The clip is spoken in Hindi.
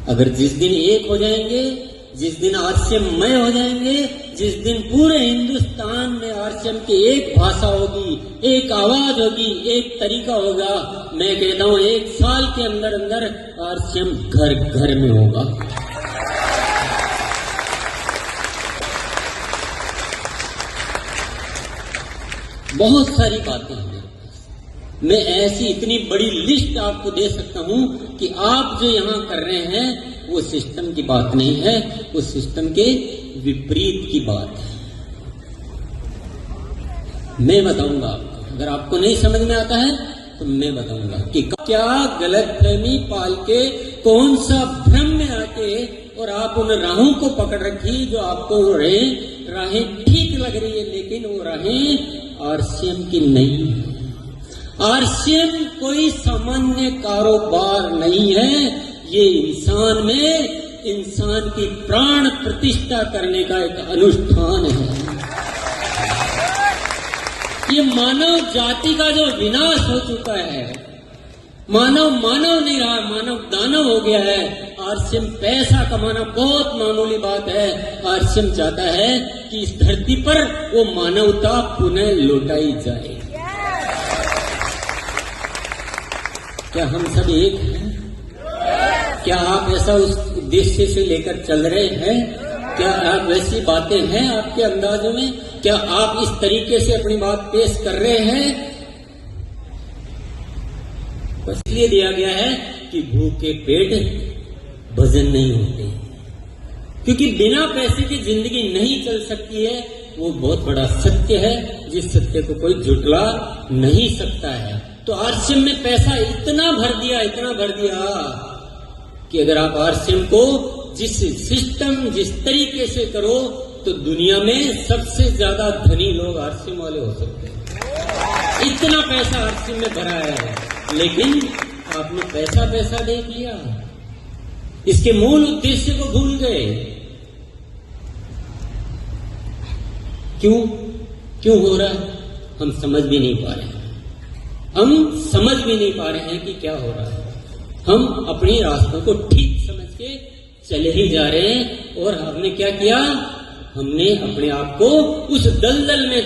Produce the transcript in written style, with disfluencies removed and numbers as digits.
अगर जिस दिन एक हो जाएंगे, जिस दिन आरसीएममय हो जाएंगे, जिस दिन पूरे हिंदुस्तान में आरसीएम की एक भाषा होगी, एक आवाज होगी, एक तरीका होगा, मैं कहता हूं 1 साल के अंदर अंदर आरसीएम घर घर में होगा। बहुत सारी बातें हैं। मैं ऐसी इतनी बड़ी लिस्ट आपको दे सकता हूं कि आप जो यहां कर रहे हैं वो सिस्टम की बात नहीं है, वो सिस्टम के विपरीत की बात है। मैं बताऊंगा आपको, अगर आपको नहीं समझ में आता है तो मैं बताऊंगा कि क्या गलतफहमी पाल के, कौन सा भ्रम में आके और आप उन राहों को पकड़ रखी जो आपको राहें ठीक लग रही है, लेकिन वो राहें आरसीएम की नहीं। आरसीएम कोई सामान्य कारोबार नहीं है, ये इंसान में इंसान की प्राण प्रतिष्ठा करने का एक अनुष्ठान है। ये मानव जाति का जो विनाश हो चुका है, मानव नहीं रहा, मानव दानव हो गया है। आरसीएम पैसा कमाना बहुत मामूली बात है। आरसीएम चाहता है कि इस धरती पर वो मानवता पुनः लौटाई जाए। क्या हम सब एक हैं? क्या आप ऐसा उस उद्देश्य से लेकर चल रहे हैं? क्या आप वैसी बातें हैं आपके अंदाजों में? क्या आप इस तरीके से अपनी बात पेश कर रहे हैं? बस इसलिए दिया गया है कि भूखे पेट भजन नहीं होते, क्योंकि बिना पैसे की जिंदगी नहीं चल सकती है। वो बहुत बड़ा सत्य है, जिस सत्य को कोई झुटला नहीं सकता है। तो आरसीएम में पैसा इतना भर दिया कि अगर आप आरसीएम को जिस सिस्टम, जिस तरीके से करो, तो दुनिया में सबसे ज्यादा धनी लोग आरसीएम वाले हो सकते हैं। इतना पैसा आरसीएम में भरा है, लेकिन आपने पैसा देख लिया, इसके मूल उद्देश्य को भूल गए। क्यों हो रहा है? हम समझ भी नहीं पा रहे हैं। हम समझ भी नहीं पा रहे हैं कि क्या हो रहा है। हम अपनी रास्तों को ठीक समझ के चले ही जा रहे हैं, और हमने क्या किया? हमने अपने आप को उस दलदल में